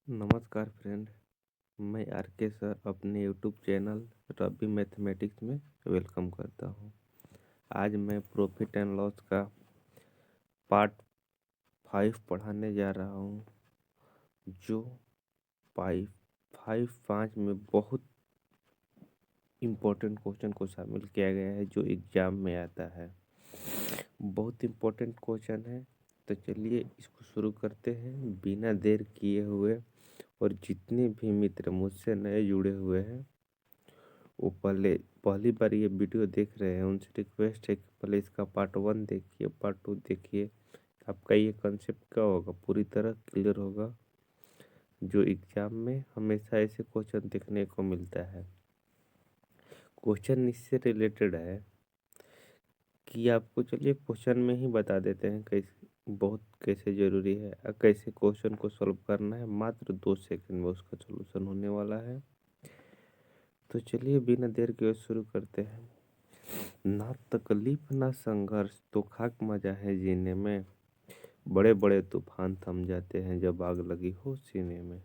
नमस्कार फ्रेंड। मैं आर के सर अपने यूट्यूब चैनल रवि मैथमेटिक्स में वेलकम करता हूं। आज मैं प्रॉफिट एंड लॉस का पार्ट 5 पढ़ाने जा रहा हूं, जो पाँच में बहुत इम्पोर्टेंट क्वेश्चन को शामिल किया गया है, जो एग्जाम में आता है। बहुत इम्पोर्टेंट क्वेश्चन है, तो चलिए इसको शुरू करते हैं बिना देर किए हुए। और जितने भी मित्र मुझसे नए जुड़े हुए हैं, वो पहली बार ये वीडियो देख रहे हैं, उनसे रिक्वेस्ट है कि पहले इसका पार्ट 1 देखिए, पार्ट 2 देखिए। आपका ये कंसेप्ट क्या होगा, पूरी तरह क्लियर होगा। जो एग्जाम में हमेशा ऐसे क्वेश्चन देखने को मिलता है। क्वेश्चन इससे रिलेटेड है कि आपको, चलिए क्वेश्चन में ही बता देते हैं कैसे ज़रूरी है और कैसे क्वेश्चन को सॉल्व करना है। मात्र 2 सेकंड में उसका सॉल्यूशन होने वाला है। तो चलिए बिना देर के शुरू करते हैं। ना तकलीफ ना संघर्ष तो खाक मजा है जीने में, बड़े बड़े तूफान थम जाते हैं जब आग लगी हो सीने में।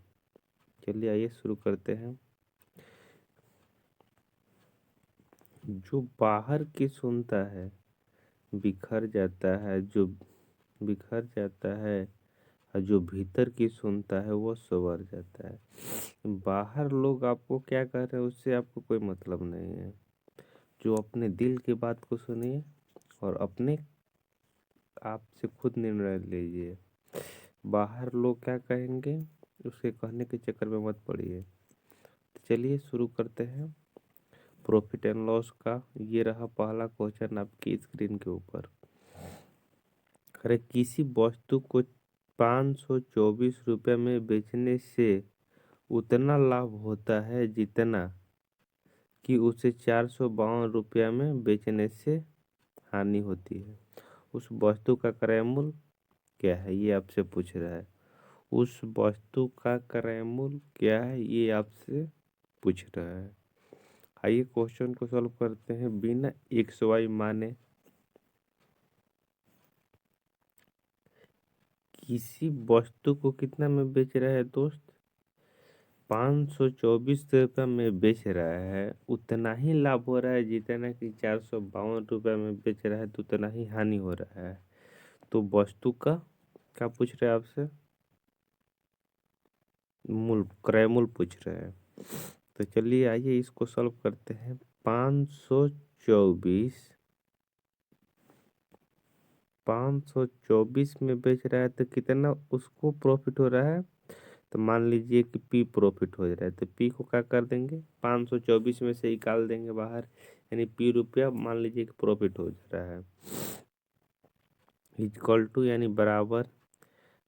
चलिए आइए शुरू करते हैं। जो बाहर की सुनता है बिखर जाता है, जो बिखर जाता है, और जो भीतर की सुनता है वो संवर जाता है। बाहर लोग आपको क्या कह रहे हैं उससे आपको कोई मतलब नहीं है। जो अपने दिल की बात को सुनिए और अपने आप से खुद निर्णय लीजिए। बाहर लोग क्या कहेंगे उसके कहने के चक्कर में मत पड़िए। तो चलिए शुरू करते हैं प्रॉफिट एंड लॉस का। ये रहा पहला क्वेश्चन आपकी स्क्रीन के ऊपर। अरे, किसी वस्तु को 524 रुपये में बेचने से उतना लाभ होता है जितना कि उसे 452 रुपये में बेचने से हानि होती है। उस वस्तु का क्रय मूल्य क्या है, ये आपसे पूछ रहा है। उस वस्तु का क्रय मूल्य क्या है, ये आपसे पूछ रहा है। आइए क्वेश्चन को सॉल्व करते हैं बिना एक्स वाई माने। किसी वस्तु को कितना में बेच रहा है दोस्त, 524 रुपये में बेच रहा है। उतना ही लाभ हो रहा है जितना कि 452 रुपये में बेच रहा है, तो उतना ही हानि हो रहा है। तो वस्तु का क्या पूछ रहे हैं आपसे, मूल क्रय मूल्य पूछ रहे हैं। तो चलिए आइए इसको सॉल्व करते हैं। 524 में बेच रहा है तो कितना उसको प्रॉफिट हो रहा है। तो मान लीजिए कि पी प्रॉफिट हो रहा है, तो पी को क्या कर देंगे, 524 में से निकाल देंगे बाहर, यानी पी रुपया मान लीजिए कि प्रॉफिट हो जा रहा है। इक्वल टू यानी बराबर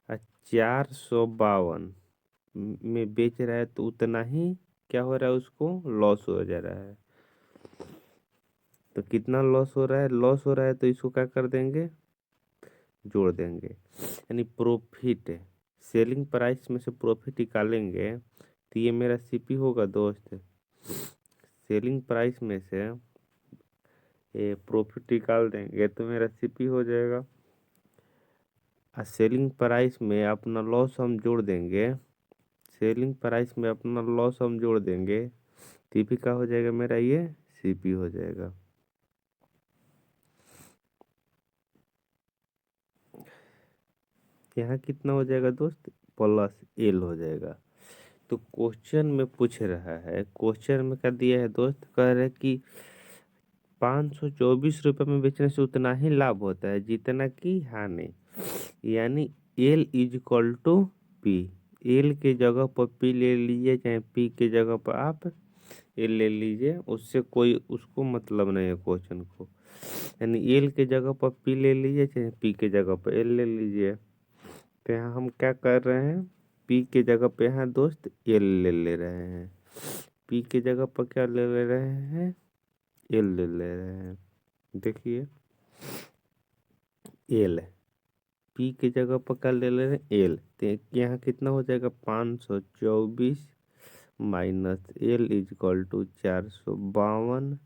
452 में बेच रहा है, तो उतना ही क्या हो रहा है, उसको लॉस हो जा रहा है। तो कितना लॉस हो रहा है, तो इसको क्या कर देंगे, जोड़ देंगे। यानी प्रॉफिट, सेलिंग प्राइस में से प्रॉफिट निकालेंगे तो ये मेरा सीपी होगा दोस्त। सेलिंग प्राइस में से ये प्रॉफिट निकाल देंगे तो मेरा सीपी हो जाएगा। और सेलिंग प्राइस में अपना लॉस हम जोड़ देंगे, टीपी का हो जाएगा मेरा, ये सीपी हो जाएगा। यहाँ कितना हो जाएगा दोस्त, प्लस एल हो जाएगा। तो क्वेश्चन में पूछ रहा है, क्वेश्चन में क्या दिया है दोस्त, कह रहे कि 524 रुपये में बेचने से उतना ही लाभ होता है जितना कि हानि। यानी L is equal to P. L के जगह पर पी ले लीजिए, चाहे पी के जगह पर आप एल ले लीजिए, उससे कोई उसको मतलब नहीं है क्वेश्चन को। यानी एल के जगह पर पी ले लीजिए, चाहे पी के जगह पर एल ले लीजिए। तो यहाँ हम क्या कर रहे हैं, पी के जगह पे यहाँ दोस्त एल ले रहे हैं। पी के जगह पर क्या ले रहे हैं, एल ले रहे हैं। देखिए एल, पी की जगह पर क्या ले रहे हैं, एल। तो यहाँ कितना हो जाएगा, 524 minus L is equal to 452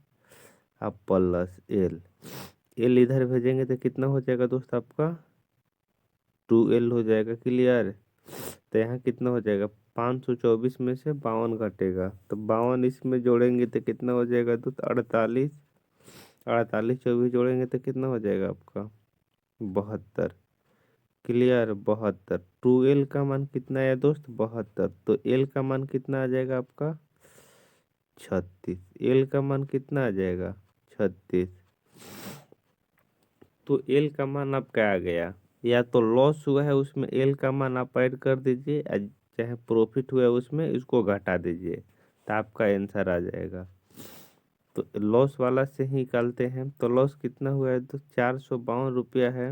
अब प्लस एल। एल इधर भेजेंगे तो कितना हो जाएगा दोस्त आपका, 2L हो जाएगा। क्लियर। तो यहाँ कितना हो जाएगा, 524 में से 52 घटेगा तो 52 इसमें जोड़ेंगे तो कितना हो जाएगा दोस्त? 48। 48 24 जोड़ेंगे तो कितना हो जाएगा आपका? 72। क्लियर? 72। 2L का मान कितना है दोस्त? 72। तो L का मान कितना आ जाएगा आपका? 36। L का मान कितना आ जाएगा? 36। तो L का मान आपका आ गया। या तो लॉस हुआ है उसमें L का मान आप ऐड कर दीजिए, चाहे प्रॉफिट हुआ है उसमें इसको घटा दीजिए, तो आपका आंसर आ जाएगा। तो लॉस वाला से ही निकालते हैं। तो लॉस कितना हुआ है? तो 452 रुपया है।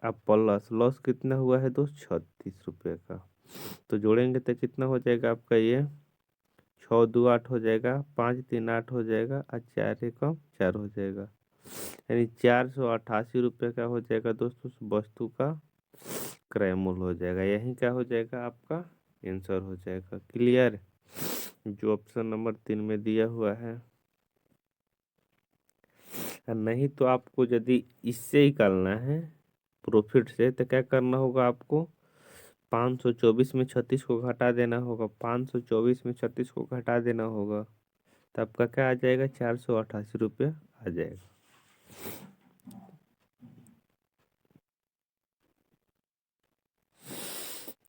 अब प्लस लॉस कितना हुआ है दोस्त? 36 रुपये का। तो जोड़ेंगे तो कितना हो जाएगा आपका? ये 6 2 8 हो जाएगा, 5 3 8 हो जाएगा, और 4 1 4 हो जाएगा। यानी 488 रुपये का हो जाएगा दोस्त उस वस्तु का क्रय मूल्य हो जाएगा। यही क्या हो जाएगा? आपका आंसर हो जाएगा। क्लियर? जो ऑप्शन नंबर 3 में दिया हुआ है। नहीं तो आपको यदि इससे ही करना है प्रॉफिट से, तो क्या करना होगा आपको? 524 में 36 को घटा देना होगा, 524 में 36 को घटा देना होगा, तो आपका क्या आ जाएगा? 488 रुपये आ जाएगा।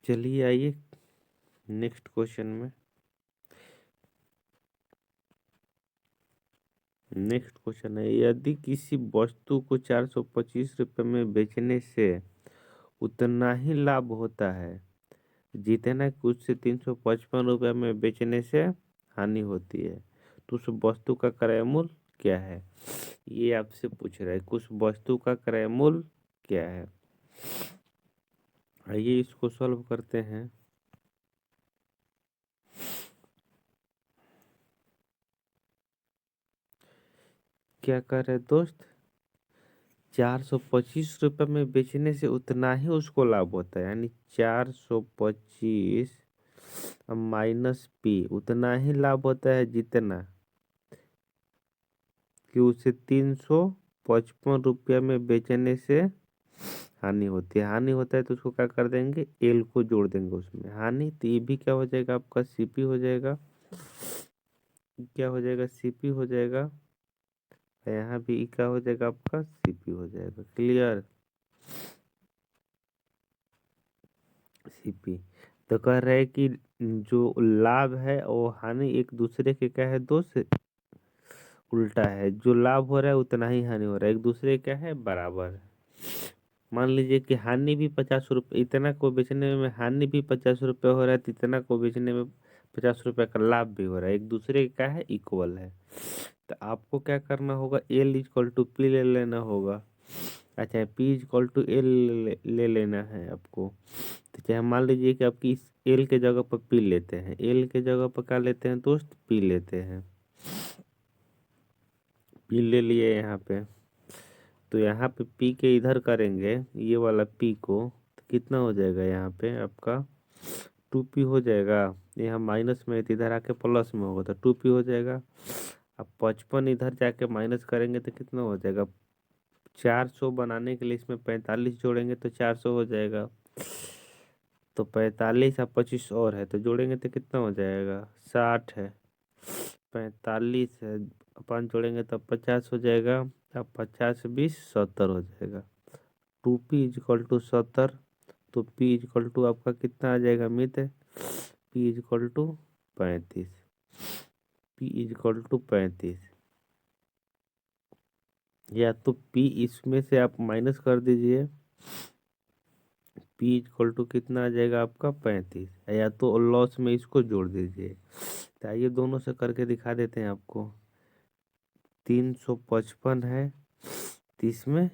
चलिए आइए नेक्स्ट क्वेश्चन में। नेक्स्ट क्वेश्चन है, यदि किसी वस्तु को 425 रुपये में बेचने से उतना ही लाभ होता है जितना कि उससे 355 रुपये में बेचने से हानि होती है, तो उस वस्तु का क्रय मूल्य क्या है? ये आपसे पूछ रहा है, कुछ वस्तु का क्रय मूल्य क्या है। आइए इसको सॉल्व करते हैं। क्या कर रहे दोस्त? 425 रुपये में बेचने से उतना ही उसको लाभ होता है, यानी 425 माइनस पी, उतना ही लाभ होता है जितना कि उसे 355 रुपया में बेचने से हानि होती है। हानि होता है तो उसको क्या कर देंगे? एल को जोड़ देंगे उसमें हानि, तो ये भी क्या हो जाएगा आपका? सीपी हो जाएगा। क्या हो जाएगा? सीपी हो जाएगा। यहाँ भी क्या हो जाएगा आपका? सीपी हो जाएगा। क्लियर? सीपी। तो कह रहे हैं कि जो लाभ है वो हानि एक दूसरे के क्या है दोस्त? उल्टा है। जो लाभ हो रहा है उतना ही हानि हो रहा है, एक दूसरे क्या है? बराबर है। मान लीजिए कि हानि भी 50 रुपये, इतना को बेचने में हानि भी 50 रुपये हो रहा है, तो इतना को बेचने में 50 रुपये का लाभ भी हो रहा है, एक दूसरे का है? इक्वल है। तो आपको क्या करना होगा? एल इक्वल टू पी ले लेना होगा। अच्छा, पी इक्वल टू एल ले लेना है आपको। तो चाहे मान लीजिए कि आपकी इस एल के जगह पर पी लेते हैं, एल के जगह पर क्या लेते हैं दोस्त? पी लेते हैं। पी ले लिए यहाँ पे। तो यहाँ पे पी के इधर करेंगे ये वाला पी को, तो कितना हो जाएगा? यहाँ पे आपका 2p हो जाएगा। यहाँ माइनस में है तो इधर आके प्लस में होगा तो 2p हो जाएगा। अब 55 इधर जाके माइनस करेंगे तो कितना हो जाएगा? 400 बनाने के लिए इसमें 45 जोड़ेंगे तो 400 हो जाएगा। तो 45 और 25 और है तो जोड़ेंगे तो कितना हो जाएगा? 60 है। 45 है, 5 जोड़ेंगे तो 50 हो जाएगा। अब 50 20 70 हो जाएगा। 2p equal to 70। तो p इजक्वल टू आपका कितना आ जाएगा मित्र? p is equal to 35। p is equal to 35। या तो p इसमें से आप माइनस कर दीजिए, p इक्वल टू कितना आ जाएगा आपका? 35। या तो लॉस में इसको जोड़ दीजिए। तो आइए दोनों से करके दिखा देते हैं आपको। 355 है, 30 में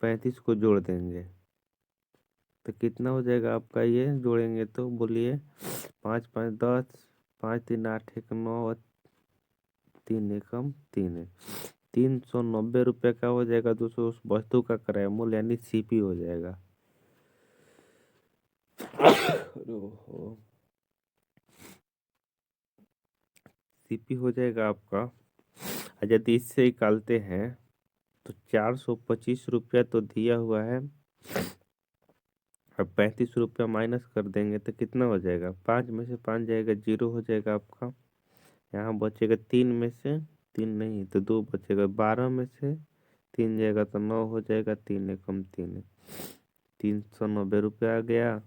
35 को जोड़ देंगे तो कितना हो जाएगा आपका? ये जोड़ेंगे तो बोलिए, 5 5 10, 5 3 8 1 9, 3 एकम 3 है। 390 रुपये का हो जाएगा दोस्तों उस वस्तु का क्रय मूल्य, यानी सीपी हो जाएगा। ओहो, सीपी हो जाएगा आपका। यदि इससे निकालते हैं तो 425 रुपया तो दिया हुआ है, अब 35 रुपया माइनस कर देंगे तो कितना हो जाएगा, 5 में से 5 जाएगा, 0 हो जाएगा आपका। यहाँ बचेगा 3 में से 3 नहीं तो 2 बचेगा, 12 में से 3 जाएगा तो 9 हो जाएगा, 3 एकम 3 390 रुपया आ गया।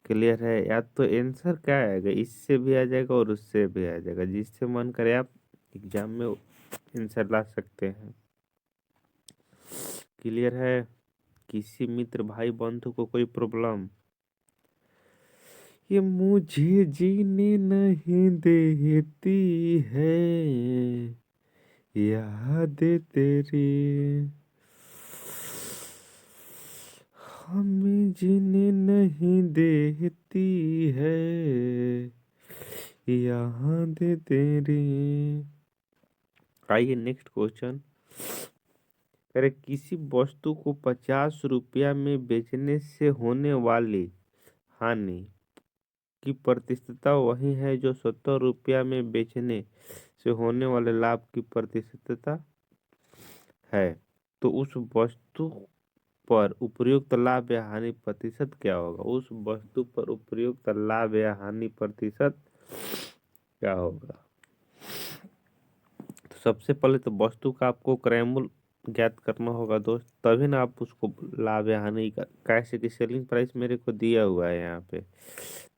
क्लियर है। या तो आंसर क्या आएगा, इससे भी आ जाएगा और उससे भी आ जाएगा, जिससे मन करे आप एग्जाम में आंसर ला सकते हैं। क्लियर है। किसी मित्र भाई बंधु को कोई प्रॉब्लम, ये मुझे जीने नहीं देती है याद तेरी, हमें जीने नहीं देती है याद तेरी। आइए नेक्स्ट क्वेश्चन। अरे किसी वस्तु को 50 रुपया में बेचने से होने वाली हानि की प्रतिशतता वही है जो 70 रुपया में बेचने से होने वाले लाभ की प्रतिशतता है। तो उस वस्तु पर उपयुक्त लाभ या हानि प्रतिशत क्या होगा, उस वस्तु पर उपयुक्त लाभ या हानि प्रतिशत क्या होगा। तो सबसे पहले तो वस्तु का आपको क्रय मूल्य ज्ञात करना होगा दोस्त, तभी ना आप उसको लाभ या हानि का, कैसे कि सेलिंग प्राइस मेरे को दिया हुआ है यहाँ पे,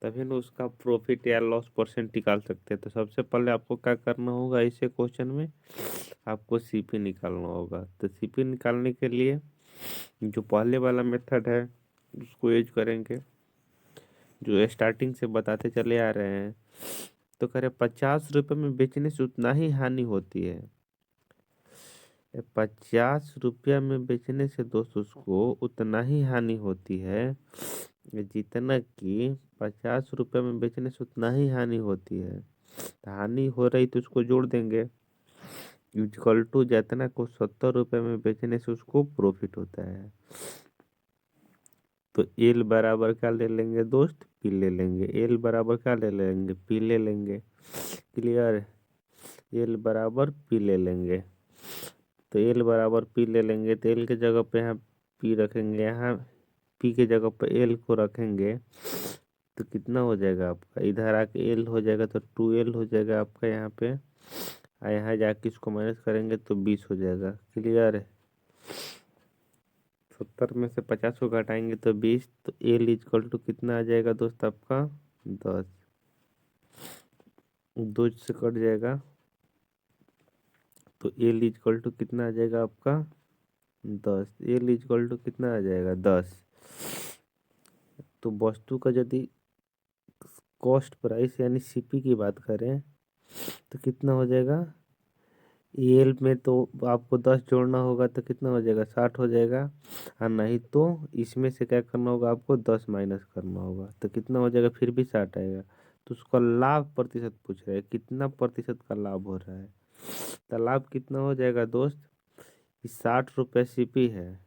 तभी ना उसका प्रॉफिट या लॉस परसेंट निकाल सकते हैं। तो सबसे पहले आपको क्या करना होगा, इसे क्वेश्चन में आपको सीपी निकालना होगा। तो सीपी निकालने के लिए जो पहले वाला मेथड है उसको यूज करेंगे, जो स्टार्टिंग से बताते चले आ रहे हैं। तो करें 50 रुपये में बेचने से उतना ही हानि होती है। 50 रुपया में बेचने से दोस्त उसको उतना ही हानि होती है जितना कि 50 रुपया में बेचने से उतना ही हानि होती है। तो हानि हो रही तो उसको जोड़ देंगे, इक्वल टू जितना को 70 रुपये में बेचने से उसको प्रॉफिट होता है। तो एल बराबर क्या ले लेंगे दोस्त, पी ले लेंगे। एल बराबर क्या ले लेंगे, पी ले लेंगे। क्लियर। एल बराबर पी ले लेंगे। तो एल बराबर पी ले लेंगे, तो एल के जगह पे यहाँ पी रखेंगे, यहाँ पी के जगह पे एल को रखेंगे। तो कितना हो जाएगा आपका, इधर आके एल हो जाएगा तो 2L हो जाएगा आपका यहाँ पे, और यहाँ जाके इसको माइनस करेंगे तो 20 हो जाएगा। क्लियर है। 70 में से 50 को घटाएंगे तो 20, तो एल इजकल टू कितना आ जाएगा दोस्त आपका 10, 2 से कट जाएगा तो एल इजकल टू कितना आ जाएगा आपका 10। एल इजकल टू कितना आ जाएगा 10। तो वस्तु का यदि कॉस्ट प्राइस यानी सीपी की बात करें तो कितना हो जाएगा, एल में तो आपको 10 जोड़ना होगा तो कितना हो जाएगा 60 हो जाएगा, और नहीं तो इसमें से क्या करना होगा आपको 10 माइनस करना होगा तो कितना हो जाएगा, फिर भी 60 आएगा। तो उसका लाभ प्रतिशत पूछ रहा है, कितना प्रतिशत का लाभ हो रहा है। तो लाभ कितना हो जाएगा दोस्त, 60 रुपये सीपी है,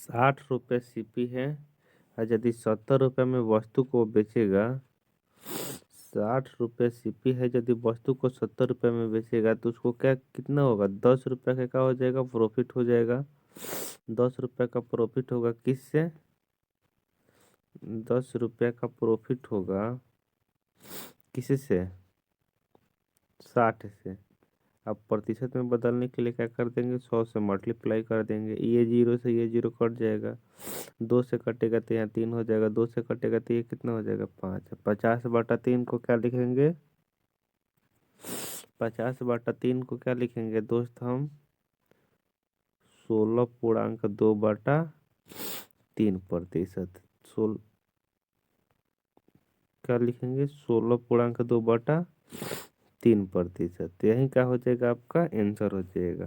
60 रुपये सीपी है, और यदि 70 रुपये में वस्तु को बेचेगा, 60 रुपये सीपी है, यदि वस्तु को 70 रुपये में बेचेगा तो उसको क्या कितना होगा, 10 रुपये का क्या हो जाएगा, प्रॉफिट हो जाएगा। 10 रुपये का प्रॉफिट होगा किससे, 10 रुपये का प्रॉफिट होगा किससे, 60 से। अब प्रतिशत में बदलने के लिए क्या कर देंगे, 100 से मल्टीप्लाई कर देंगे, ये 0 से ये 0 कट जाएगा, 2 से कटेगा तो यहाँ 3 हो जाएगा, 2 से कटेगा तो ये कितना हो जाएगा 5। 50/3 को क्या लिखेंगे, 50/3 को क्या लिखेंगे दोस्त हम, 16.2/3%। क्या लिखेंगे, 16.2/3%। यही क्या हो जाएगा आपका आंसर हो जाएगा।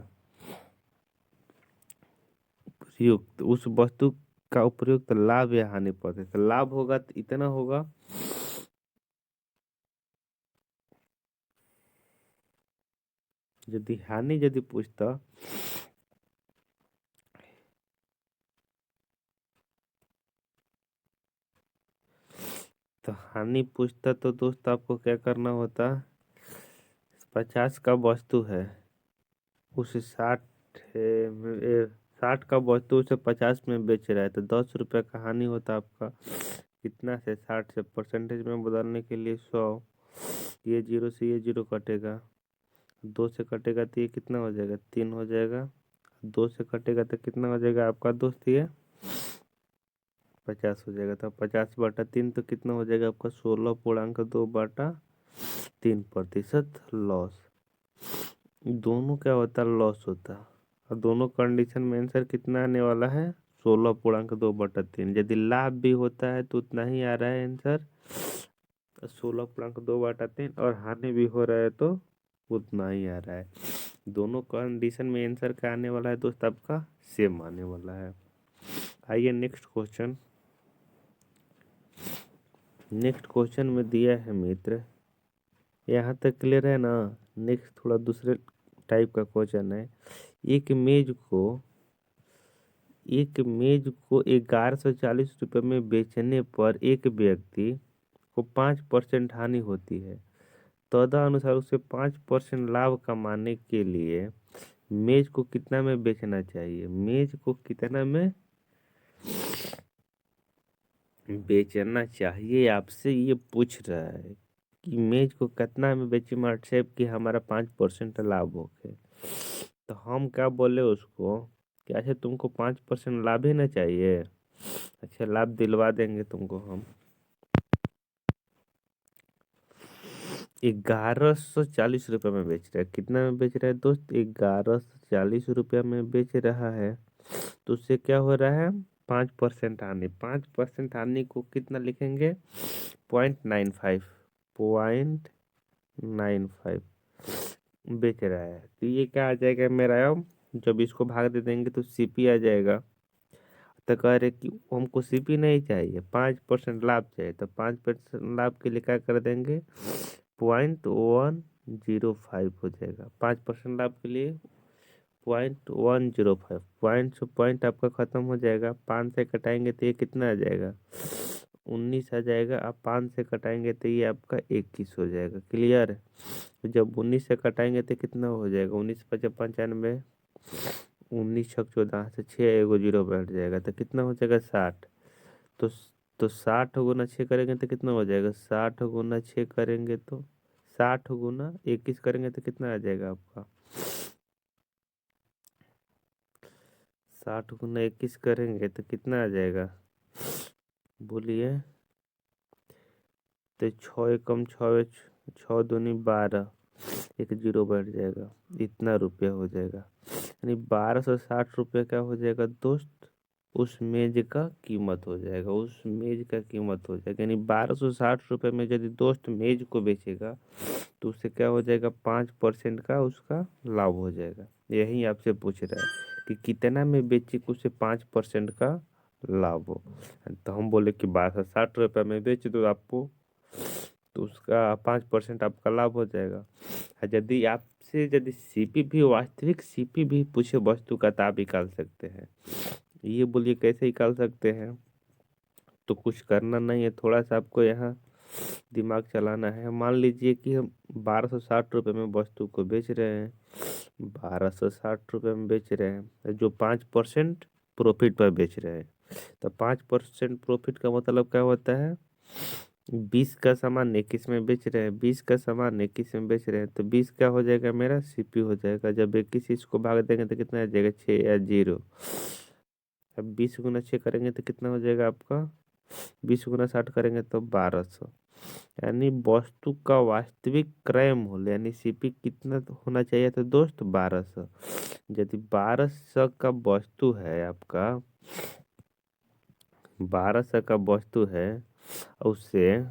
प्रयुक्त उस वस्तु का उपयुक्त लाभ या हानि प्रतिशत, लाभ होगा तो इतना होगा, यदि हानि यदि पूछता तो हानि पूछता तो दोस्त आपको क्या करना होता, 50 का वस्तु है, उस 60 में 60 का वस्तु उसे 50 में बेच रहा है, तो 10 रुपये का हानि होता आपका कितना से 60 से परसेंटेज में बदलने के लिए 100। ये जीरो से ये जीरो कटेगा, 2 से कटेगा तो ये कितना हो जाएगा 3 हो जाएगा, 2 से कटेगा तो कितना हो जाएगा आपका दोस्त ये 50 हो जाएगा। तो 50/3 तो कितना हो जाएगा आपका 16.2/3% लॉस। दोनों क्या होता है लॉस होता है, और दोनों कंडीशन में आंसर कितना आने वाला है 16.2/3। यदि लाभ भी होता है तो उतना ही आ रहा है आंसर 16.2/3, और हानि भी हो रहा है तो उतना ही आ रहा है। दोनों कंडीशन में आंसर क्या आने वाला है दोस्त आपका सेम आने वाला है। आइए नेक्स्ट क्वेश्चन। नेक्स्ट क्वेश्चन में दिया है मित्र, यहाँ तक क्लियर है ना। नेक्स्ट थोड़ा दूसरे टाइप का क्वेश्चन है। एक मेज को 1140 रुपये में बेचने पर एक व्यक्ति को 5% हानि होती है। तदनुसार उसे 5% लाभ कमाने के लिए मेज को कितना में बेचना चाहिए। मेज को कितना में बेचना चाहिए आपसे ये पूछ रहा है कि मेज को कितना में बेची मार्टसेप कि हमारा 5% लाभ हो गए। तो हम क्या बोले उसको कि अच्छा तुमको 5% लाभ ही ना चाहिए, अच्छा लाभ दिलवा देंगे तुमको हम। 1140 रुपये में बेच रहा है। कितना में बेच रहा है दोस्त 1140 रुपया में बेच रहा है। तो उससे क्या हो रहा है 5% हानि। 5% हानि को कितना लिखेंगे 0.95 बेच रहा है। तो ये क्या आ जाएगा मेरा, अब जब इसको भाग दे देंगे तो सीपी आ जाएगा। तो कह रहे कि हमको सीपी नहीं चाहिए 5% लाभ चाहिए, तो 5% लाभ के लिए क्या कर देंगे 0.105 हो जाएगा। 5% लाभ के लिए 0.105 पॉइंट से पॉइंट आपका खत्म हो जाएगा। 5 से कटाएंगे तो ये कितना आ जाएगा 19 आ जाएगा। आप 5 से कटाएंगे तो ये आपका 21 हो जाएगा। क्लियर है। तो जब 19 से कटाएंगे तो कितना हो जाएगा 19×5 = 95, 19×6 = 14 से 6 एगो जीरो बैठ जाएगा तो कितना हो जाएगा 60। तो तो 60 × 6 करेंगे तो कितना हो जाएगा 60 × 6 करेंगे तो 60 × 21 करेंगे तो कितना आ जाएगा आपका 60 × 21 करेंगे तो कितना आ जाएगा बोलिए। तो 6 × 6 = 6 दूनी 12, एक जीरो बैठ जाएगा, इतना रुपया हो जाएगा। यानी 1260 रुपये क्या हो जाएगा दोस्त उस मेज का कीमत हो जाएगा, उस मेज का कीमत हो जाएगा। यानी 1260 रुपये में यदि दोस्त मेज को बेचेगा तो उससे क्या हो जाएगा 5% का उसका लाभ हो जाएगा। यही आपसे पूछ रहा है कि कितना में बेची को उससे 5% का लाभ हो। तो हम बोले कि 1260 रुपये में बेच दो आपको, तो उसका 5% आपका लाभ हो जाएगा। और यदि आपसे यदि सीपी भी वास्तविक सीपी भी पूछे वस्तु का तो आप निकाल सकते हैं। ये बोलिए कैसे निकाल सकते हैं। तो कुछ करना नहीं है, थोड़ा सा आपको यहाँ दिमाग चलाना है। मान लीजिए कि हम 1260 रुपये में वस्तु को बेच रहे हैं, 1260 रुपये में बेच रहे हैं, तो जो 5% प्रॉफिट पर बेच रहे हैं। तो 5% प्रॉफिट का मतलब क्या होता है 20 का सामान 21 में बेच रहे हैं, 20 का सामान 21 में बेच रहे हैं, तो 20 क्या हो जाएगा मेरा सीपी हो जाएगा। जब 21 इसको भाग देंगे तो कितना आ जाएगा 6 या 0। अब 20 × 6 करेंगे तो कितना हो जाएगा आपका 20 × 60 करेंगे तो 1200। यानी वस्तु का वास्तविक क्रय मूल्य यानी सीपी कितना होना चाहिए था दोस्त 1200। यदि 1200 का वस्तु है आपका 1200 का वस्तु है उससे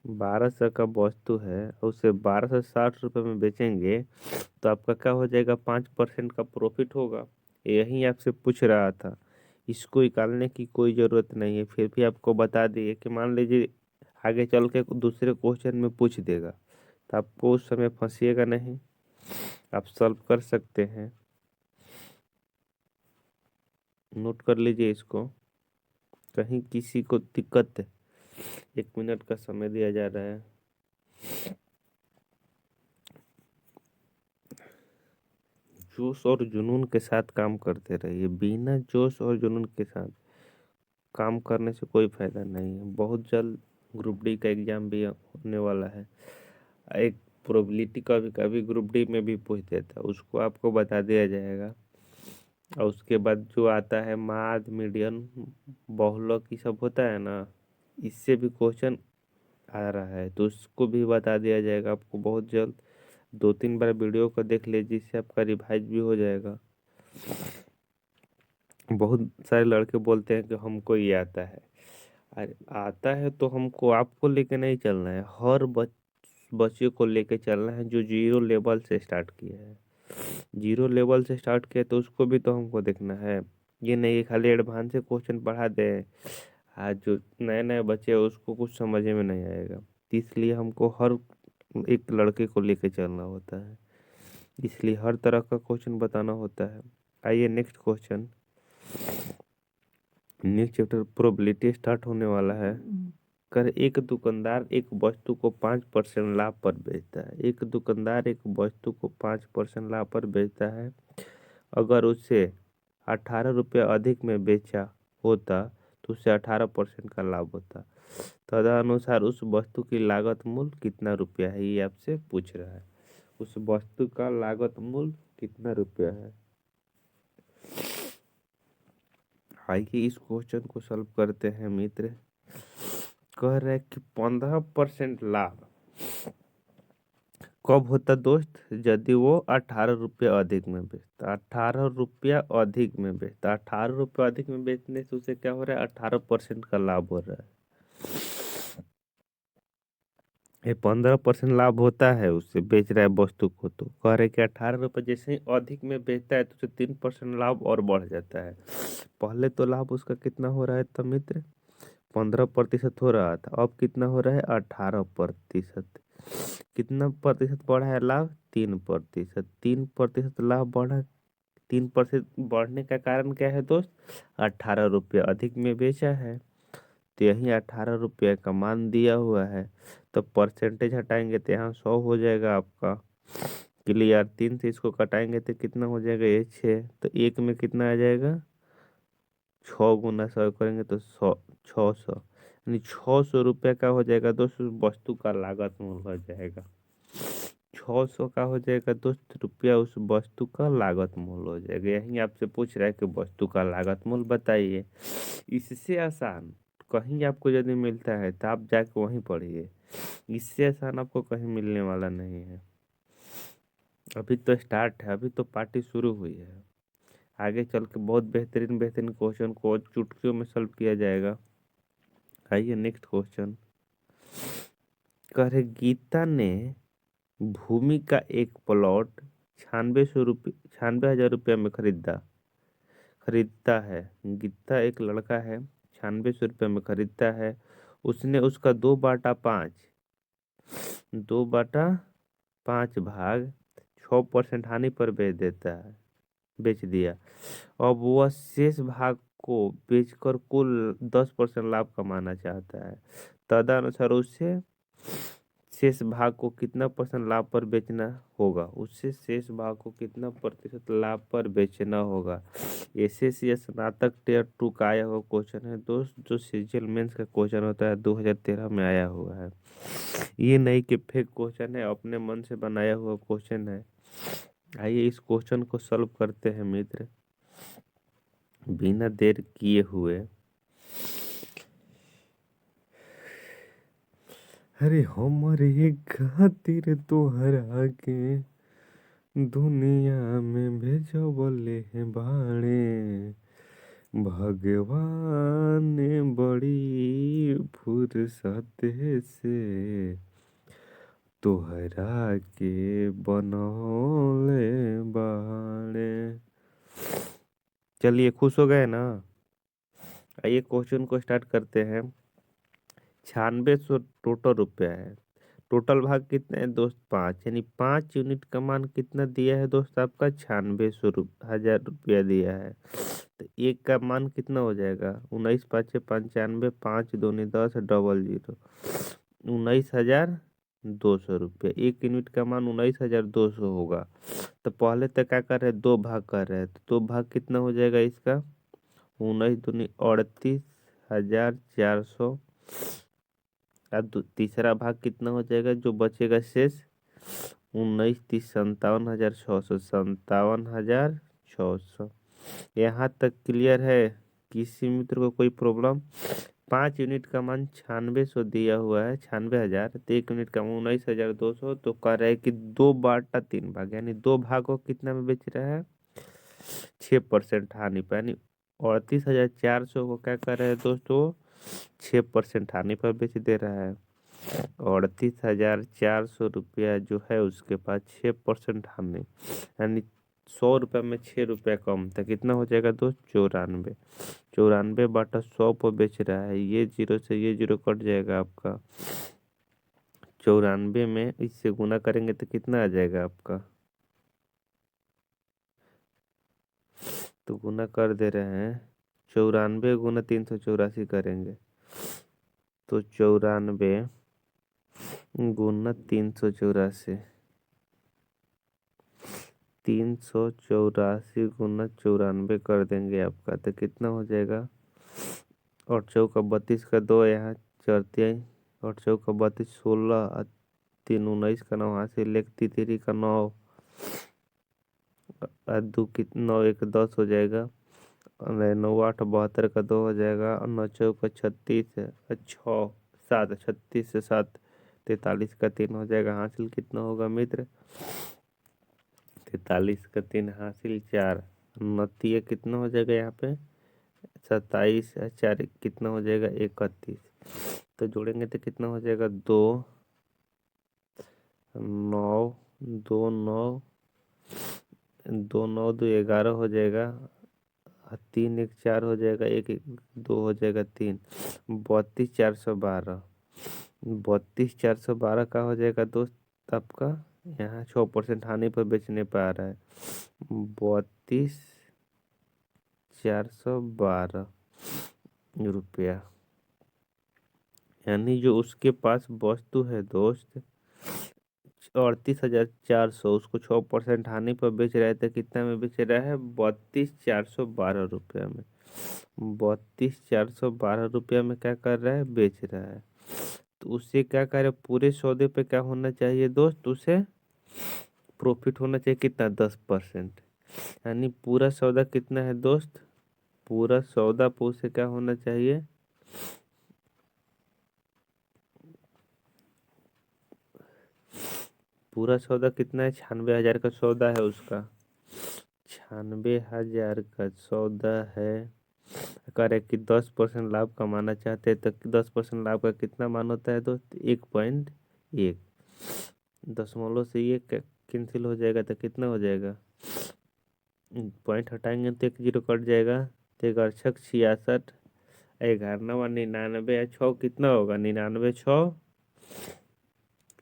1200 का वस्तु है उसे 1260 रुपये में बेचेंगे तो आपका क्या हो जाएगा 5% का प्रॉफिट होगा। यही आपसे पूछ रहा था, इसको निकालने की कोई ज़रूरत नहीं है। फिर भी आपको बता दिए कि मान लीजिए आगे चल के दूसरे क्वेश्चन में पूछ देगा तो आपको उस समय फंसिएगा नहीं, आप सॉल्व कर सकते हैं। नोट कर लीजिए इसको, कहीं किसी को दिक्कत है। 1 मिनट का समय दिया जा रहा है। जोश और जुनून के साथ काम करते रहिए। बिना जोश और जुनून के साथ काम करने से कोई फायदा नहीं है। बहुत जल्द ग्रुप डी का एग्जाम भी होने वाला है। एक प्रोबेबिलिटी का भी कभी ग्रुप डी में भी पूछ देता है, उसको आपको बता दिया जाएगा। और उसके बाद जो आता है माध मीडियन बहुलक ये सब होता है ना, इससे भी क्वेश्चन आ रहा है, तो उसको भी बता दिया जाएगा आपको बहुत जल्द। 2-3 बार वीडियो को देख लीजिए, जिससे आपका रिवाइज भी हो जाएगा। बहुत सारे लड़के बोलते हैं कि हमको ये आता है। अरे आता है तो हमको आपको लेके नहीं चलना है, हर बच्चे को लेके चलना है जो जीरो लेवल से स्टार्ट किया है। जीरो लेवल से स्टार्ट किया तो उसको भी तो हमको देखना है। ये नहीं कि खाली एडवांस से क्वेश्चन पढ़ा दे, आज जो नए नए बच्चे हैं उसको कुछ समझ में नहीं आएगा। तो इसलिए हमको हर एक लड़के को लेके चलना होता है, इसलिए हर तरह का क्वेश्चन बताना होता है। आइए next question. Next chapter probability start होने वाला है। कर एक दुकानदार एक वस्तु को 5% लाभ पर बेचता है। एक दुकानदार एक वस्तु को 5% लाभ पर बेचता है। अगर उसे 18 रुपये अधिक में बेचा होता तो उसे 18% का लाभ होता। तदनुसार उस वस्तु की लागत मूल्य कितना रुपया है, ये आपसे पूछ रहा है। उस वस्तु का लागत मूल्य कितना रुपया है। आइए इस क्वेश्चन को सॉल्व करते हैं मित्र। कह रहे कि 15% लाभ कब होता दोस्त, यदि वो 18 रुपये अधिक में बेचता। 18 रुपया अधिक में बेचता, 18 रुपये अधिक में बेचने से उसे क्या हो रहा है, 18% का लाभ हो रहा है। ये 15% लाभ होता है, उससे बेच रहा है वस्तु को, तो कह रहे कि 18 रुपये जैसे ही अधिक में बेचता है तो उसे 3% लाभ और बढ़ जाता है। पहले तो लाभ उसका कितना हो रहा है तो मित्र, 15% हो रहा था, अब कितना हो रहा है 18%। कितना प्रतिशत बढ़ा है लाभ, 3%। 3% लाभ बढ़ा। 3% बढ़ने का कारण क्या है दोस्त, 18 रुपये अधिक में बेचा है, तो यही 18 रुपये का मान दिया हुआ है। तो परसेंटेज हटाएंगे तो यहाँ 100 हो जाएगा आपका क्लियर। 3 से इसको कटाएंगे तो कितना हो जाएगा, ये 6। तो एक में कितना आ जाएगा, 6 गुना 100 करेंगे तो 600, यानी 600 रुपये का हो जाएगा दोस्त वस्तु का लागत मूल्य हो जाएगा। 600 का हो जाएगा दोस्त रुपया उस वस्तु का लागत मूल्य हो जाएगा। यही आपसे पूछ रहा है कि वस्तु का लागत मूल्य बताइए। इससे आसान कहीं आपको यदि मिलता है तो आप जाके वहीं पढ़िए, इससे आसान आपको कहीं मिलने वाला नहीं है। अभी तो स्टार्ट है, अभी तो पार्टी शुरू हुई है। आगे चल के बहुत बेहतरीन बेहतरीन क्वेश्चन को चुटकियों में सॉल्व किया जाएगा। आइए नेक्स्ट क्वेश्चन। करे गीता ने भूमि का एक प्लॉट 96,000 रुपया में खरीदता है। गीता एक लड़का है, 9600 रुपये में खरीदता है। उसने उसका 2/5 भाग 6% हानि पर बेच दिया। अब वह शेष भाग को बेचकर कुल 10% लाभ कमाना चाहता है। तदनुसार उसे शेष भाग को कितना परसेंट लाभ पर बेचना होगा, उससे शेष भाग को कितना प्रतिशत लाभ पर बेचना होगा। एसएससी स्नातक टियर 2 का आया हुआ क्वेश्चन है दोस्त, जो सीजीएल मेंस का क्वेश्चन होता है 2013 में आया हुआ है। ये नहीं कि फेक क्वेश्चन है, अपने मन से बनाया हुआ क्वेश्चन है। आइए इस क्वेश्चन को सॉल्व करते हैं मित्र, बिना देर किए हुए। अरे हमारे खातिर तोहरा के दुनिया में भेजवले हैं बाड़े, भगवान ने बड़ी फुर्सत से तोहरा के बनौले बाड़े। चलिए खुश हो गए ना। आइए क्वेश्चन को स्टार्ट करते हैं। 9600 टोटल रुपया है। टोटल भाग कितने हैं दोस्त, 5, यानी 5 यूनिट का मान कितना दिया है दोस्त आपका, 96,000 रुपया दिया है। तो एक का मान कितना हो जाएगा, 19×5 = 95, 5×2 = 10, 00, 19,000 200 रुपया। 1 यूनिट का मान 19,200 होगा। तो पहले तक क्या कर रहे हैं, 2 भाग कर रहे हैं, तो 2 भाग कितना हो जाएगा इसका, 19 दूनी 38,400। अब तीसरा भाग कितना हो जाएगा जो बचेगा शेष, 19 30 57,600, 57,600। यहाँ तक क्लियर है? किसी मित्र को कोई प्रॉब्लम? 5 यूनिट का मान 9600 दिया हुआ है, 96,000। तो 1 यूनिट का मान 19,200। तो कह रहा है कि 2/3 भाग, यानी 2 भाग को कितना में बेच रहा है, 6% हानि पर, यानी 38,400 को क्या कर रहे हैं दोस्तों, 6% हानि पर बेच दे रहा है। 38,400 रुपया जो है उसके पास 6% हानि, यानी 100 रुपये में 6 रुपया कम था। कितना हो जाएगा दोस्त, 94। 94/100 पर बेच रहा है, ये जीरो से ये जीरो कट जाएगा आपका। 94 में इससे गुना करेंगे तो कितना आ जाएगा आपका, तो गुना कर दे रहे हैं, 94 × 384 करेंगे तो 94 × 384, 384 × 94 कर देंगे आपका, तो कितना हो जाएगा, और 4 का 32 का 2 यहाँ चढ़ते, और 4 का 32 16, और 3 19 का 9 हासिल, लेख तितरी का 9, और 2 कितना 9 1 10 हो जाएगा, और 9 8 72 का 2 हो जाएगा, और 9 4 36, 6 7 36 से 7 43 का 3 हो जाएगा। हासिल कितना होगा मित्र, 43 का 3 हासिल 4, नतीय कितना हो जाएगा यहाँ पे, 27 4 कितना हो जाएगा 31। तो जोड़ेंगे तो कितना हो जाएगा, 2 9 2 9 2 9 2 11 हो जाएगा, 3 1 4 हो जाएगा, 1 1 2 हो जाएगा 3, 32,412। 32,412 का हो जाएगा दोस्त आपका, यहाँ 6% हानि पर बेचने पर आ रहा है, 32,412 रुपया। यानी जो उसके पास वस्तु है दोस्त 38,400, उसको 6% हानि पर बेच रहे थे, कितना में बेच रहा है, 32,412 रुपया में। 32,412 रुपया में क्या कर रहा है, बेच रहा है। तो उससे क्या करे, पूरे सौदे पे क्या होना चाहिए दोस्त, उसे प्रॉफिट होना चाहिए कितना, 10%। यानी पूरा सौदा कितना है दोस्त, पूरा सौदा पे उसे क्या होना चाहिए, पूरा सौदा कितना है, 96,000 का सौदा है उसका, 96,000 का सौदा है। करे कि 10% लाभ कमाना चाहते हैं, तो 10% लाभ का कितना मान होता है दोस्त, 1.1। दशमलव से ये कैंसिल हो जाएगा तो कितना हो जाएगा, पॉइंट हटाएंगे तो 1 जीरो कट जाएगा, तो 1 66 11 99 या 6 कितना होगा, 99 6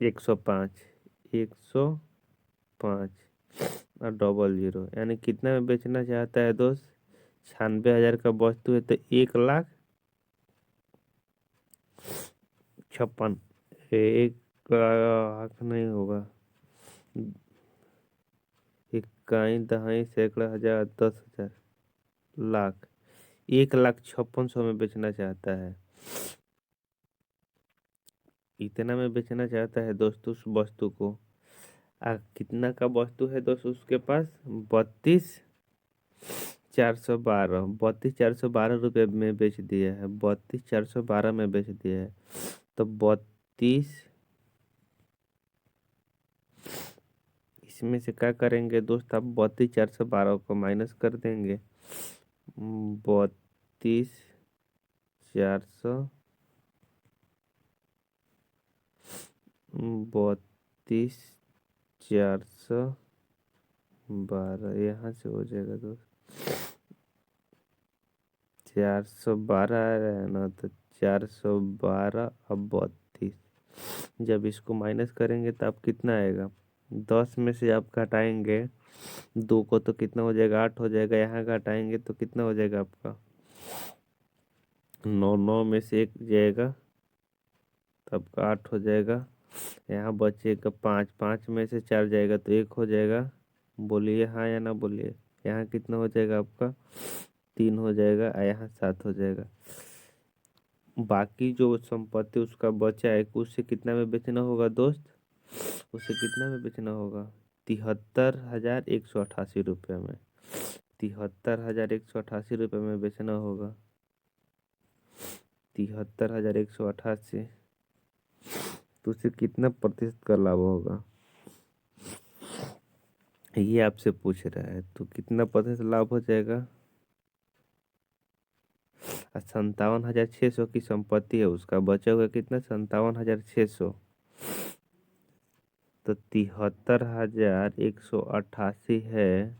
105, 105 और डबल जीरो, यानी कितना में बेचना चाहता है दोस्त, 96,000 का वस्तु है तो 1,56,000, 1 लाख नहीं होगा, इकाई दहाई सैकड़ा हजार 10,000 लाख, 1,56,100 में बेचना चाहता है। इतना में बेचना चाहता है दोस्तों उस वस्तु को। कितना का वस्तु है दोस्त उसके पास, 32,412, 32,412 रुपये में बेच दिया है, 32,412 में बेच दिया है। तो 32, इसमें से क्या करेंगे दोस्त, आप 32,412 को माइनस कर देंगे, 32,400, 32,412 यहाँ से हो जाएगा दोस्त, 412 आ रहा है ना, तो 412 अब 32, जब इसको माइनस करेंगे तो आप कितना आएगा, 10 में से आप घटाएंगे 2 को तो कितना हो जाएगा, 8 हो जाएगा, यहाँ घटाएंगे तो कितना हो जाएगा आपका, 9 9 में से 1 जाएगा तो आपका 8 हो जाएगा, यहाँ बचेगा 5, 5 में से 4 जाएगा तो 1 हो जाएगा। बोलिए हाँ या ना बोलिए। यहाँ कितना हो जाएगा आपका? 3 हो जाएगा और यहाँ 7 हो जाएगा। बाकी जो संपत्ति उसका बचा है उससे कितना में बेचना होगा दोस्त? उसे कितना में बेचना होगा? 73,188 रुपये में। 73,188 रुपये में बेचना होगा। 73,188, तो उसे कितना प्रतिशत का लाभ होगा ये आपसे पूछ रहा है। तो कितना प्रतिशत लाभ हो जाएगा? 57,600 की संपत्ति है, उसका बचा हुआ कितना? 57,600। तो 73,188 है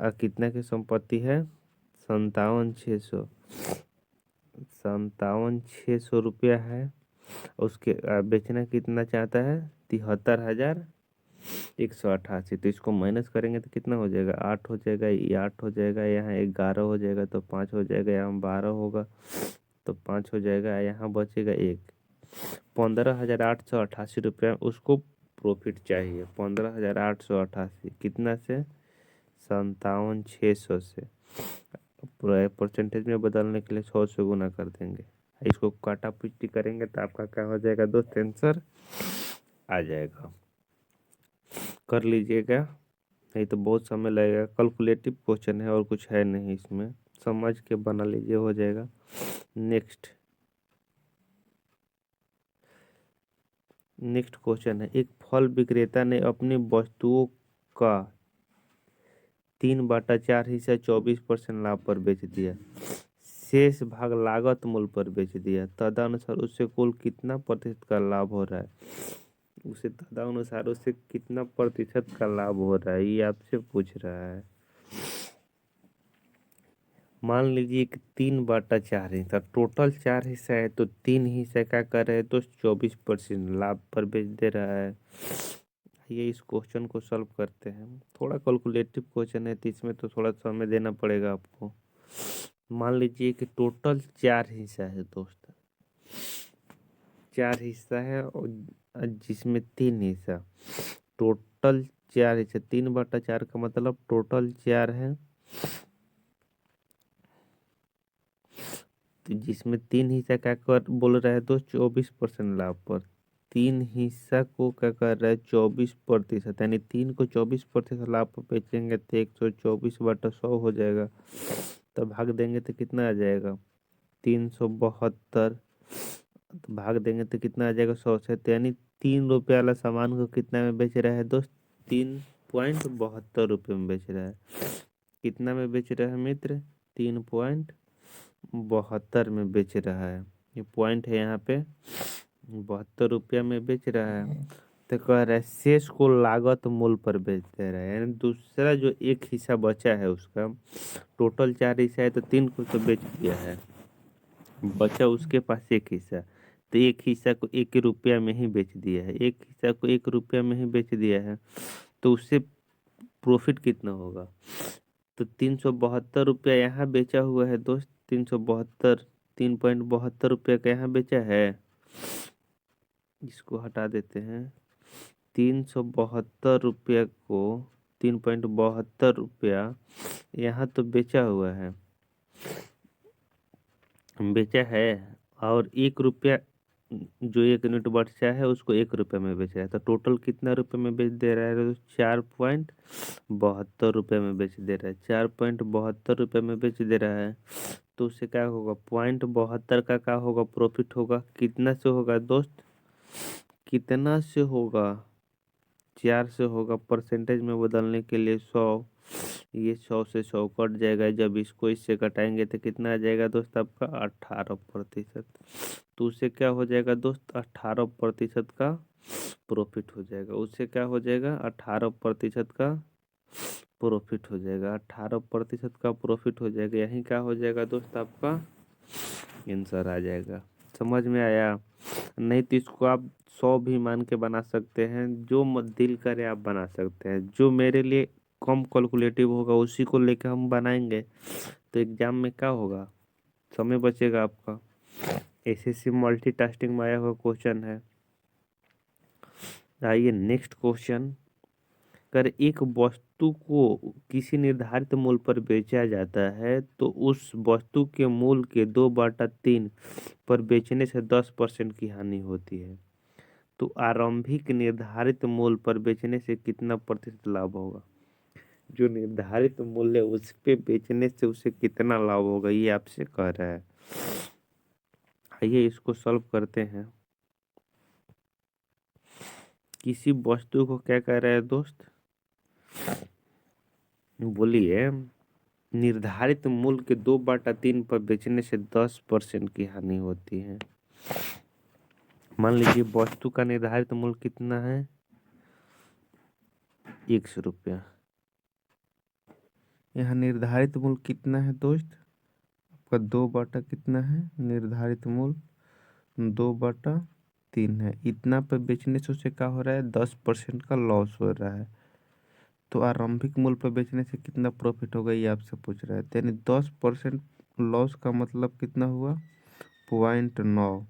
और कितना की संपत्ति है? 57,600। 57,600 रुपया है। उसके बेचना कितना चाहता है? 73,188। तो इसको माइनस करेंगे तो कितना हो जाएगा? 8 हो जाएगा, ये 8 हो जाएगा, यहाँ 11 हो जाएगा तो 5 हो जाएगा, यहाँ 12 होगा तो 5 हो जाएगा, यहाँ बचेगा 1। 15,888 रुपया उसको प्रॉफिट चाहिए। 15,888 कितना से? 57,600 से। परसेंटेज में बदलने के लिए 100 से गुना कर देंगे। इसको काटा पिटी करेंगे तो आपका क्या हो जाएगा दोस्त? आंसर आ जाएगा। कर लीजिएगा, नहीं तो बहुत समय लगेगा। कैलकुलेटिव क्वेश्चन है और कुछ है नहीं इसमें, समझ के बना लीजिए, हो जाएगा। नेक्स्ट क्वेश्चन है। एक फल विक्रेता ने अपनी वस्तुओं का 3/4 हिस्सा 24% लाभ पर बेच दिया। शेष भाग लागत मूल्य पर बेच दिया। तदनुसार उससे कुल कितना प्रतिशत का लाभ हो रहा है? तदनुसार उससे कितना प्रतिशत का लाभ हो रहा है ये आपसे पूछ रहा है। मान लीजिए कि 3/4 हिस्सा, टोटल 4 हिस्सा है तो 3 हिस्सा क्या कर रहे हैं तो 24% लाभ पर बेच दे रहा है। ये इस क्वेश्चन को सॉल्व करते हैं। थोड़ा कैलकुलेटिव क्वेश्चन है तो इसमें तो थोड़ा समय देना पड़ेगा आपको। मान लीजिए कि टोटल 4 हिस्सा है दोस्त, 4 हिस्सा है और जिसमें 3 हिस्सा, टोटल 4 हिस्सा। 3/4 का मतलब टोटल 4 है, तो जिसमें 3 हिस्सा क्या कर बोल रहा है दोस्त? 24% लाभ पर। 3 हिस्सा को क्या कर रहा है? 24%, यानी 3 को 24% लाभ पर बेचेंगे तो 124/100 हो जाएगा। तो भाग देंगे तो कितना आ जाएगा? 372। तो भाग देंगे तो कितना आ जाएगा? 100 से। तो यानी 3 रुपये वाला सामान को कितना में बेच रहा है दोस्त? 3.72 रुपये में बेच रहा है। कितना में बेच रहा है मित्र? 3.72 में बेच रहा है। ये पॉइंट है यहाँ पे। 72 रुपया में बेच रहा है। तो कह रहा है शेष को लागत मूल्य पर बेच दे रहा है, यानी दूसरा जो एक हिस्सा बचा है उसका, टोटल 4 हिस्सा है तो 3 को तो बेच दिया है, बचा उसके पास एक हिस्सा। तो एक हिस्सा को 1 रुपया में ही बेच दिया है, एक हिस्सा को 1 रुपया में ही बेच दिया है। तो उससे प्रॉफिट कितना होगा? तो 372 रुपया यहाँ बेचा हुआ है दोस्त। 372, 3.72 रुपया का यहाँ बेचा है। इसको हटा देते हैं। 372 रुपया को 3.72 रुपया यहाँ तो बेचा हुआ है, बेचा है। और 1 रुपया जो 1 यूनिट बचा है उसको 1 रुपये में बेच रहा है। तो टोटल कितना रुपये में बेच दे रहा है? तो 4.72 रुपये में बेच दे रहा है। 4.72 रुपये में बेच दे रहा है। तो उससे क्या होगा? 0.72 का क्या होगा? प्रॉफिट होगा। कितना से होगा दोस्त? कितना से होगा? 4 से होगा। परसेंटेज में बदलने के लिए 100, ये 100 से 100 कट जाएगा। जब इसको इससे घटाएंगे तो कितना आ जाएगा दोस्त? आपका 18%। तो उससे क्या हो जाएगा दोस्त? 18% का प्रॉफिट हो जाएगा। उससे क्या हो जाएगा? 18% का प्रॉफिट हो जाएगा। 18% का प्रॉफिट हो जाएगा। यही क्या हो जाएगा दोस्त? आपका आंसर आ जाएगा। समझ में आया? नहीं तो इसको आप 100 भी मान के बना सकते हैं, जो दिल करे आप बना सकते हैं। जो मेरे लिए कम कैलकुलेटिव होगा उसी को लेकर हम बनाएंगे तो एग्जाम में क्या होगा? समय बचेगा आपका। एसएससी मल्टीटास्किंग में आया हुआ क्वेश्चन है। आइए नेक्स्ट क्वेश्चन। अगर एक वस्तु को किसी निर्धारित मूल्य पर बेचा जाता है तो उस वस्तु के मूल्य के 2/3 पर बेचने से 10% की हानि होती है। तो आरंभिक निर्धारित मूल्य पर बेचने से कितना प्रतिशत लाभ होगा? जो निर्धारित मूल्य उस पे बेचने से उसे कितना लाभ होगा, ये आपसे कह रहा है। आइए इसको सॉल्व करते हैं। किसी वस्तु को क्या कह रहा है दोस्त? बोलिए। निर्धारित मूल्य के 2/3 पर बेचने से 10% की हानि होती है। मान लीजिए वस्तु का निर्धारित मूल्य कितना है? 100 रुपया। यहाँ निर्धारित मूल्य कितना है दोस्त? आपका 2 कितना है? निर्धारित मूल्य 2/3 है। इतना पे बेचने से उसे क्या हो रहा है? 10% का लॉस हो रहा है। तो आरंभिक मूल्य पर बेचने से कितना प्रॉफिट होगा, ये आपसे पूछ रहा है। यानी 10% लॉस का मतलब कितना हुआ? 0.9।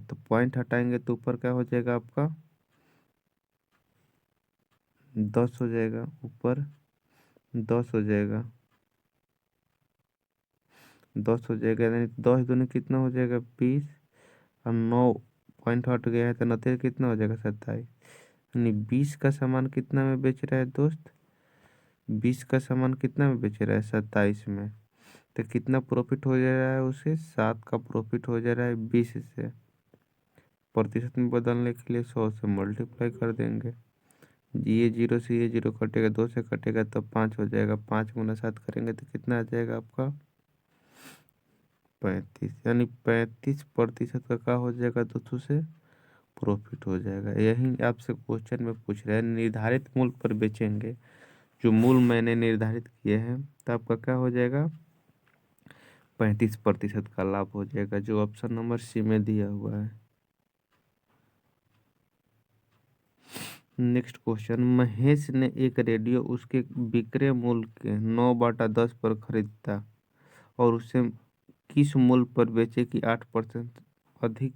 तो पॉइंट हटाएंगे तो ऊपर क्या हो जाएगा आपका? 10 हो जाएगा। ऊपर 10 हो जाएगा। 10 हो जाएगा, यानी 10 दूनी कितना हो जाएगा? 20। और 9 पॉइंट हट गया है तो 9 कितना हो जाएगा? 27। यानी 20 का सामान कितना में बेच रहा है दोस्त? 20 का सामान कितना में बेच रहा है? 27 में। तो कितना प्रॉफिट हो जा रहा है उसे? 7 का प्रॉफिट हो जा रहा है 20 से। प्रतिशत में बदलने के लिए 100 से मल्टीप्लाई कर देंगे। ये 0 से ये 0 कटेगा, 2 से कटेगा तो 5 हो जाएगा। 5 × 7 करेंगे तो कितना आ जाएगा आपका? 35। यानी 35% का क्या हो जाएगा दोस्तों? से प्रॉफिट हो जाएगा। यही आपसे क्वेश्चन में पूछ रहे हैं। निर्धारित मूल्य पर बेचेंगे, जो मूल्य मैंने निर्धारित किए हैं, तो आपका क्या हो जाएगा? 35% का लाभ हो जाएगा, जो ऑप्शन नंबर सी में दिया हुआ है। Next question. महेश ने एक रेडियो उसके विक्रय मूल्य के 9/10 पर खरीदा और उसे किस मूल्य पर बेचे कि 8% अधिक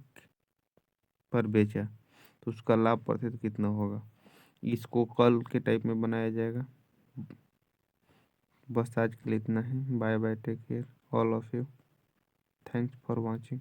पर बेचा, तो उसका लाभ प्रतिशत कितना होगा? इसको कल के टाइप में बनाया जाएगा। बस आज के लिए इतना ही। Bye bye, take care all of you. Thanks for watching.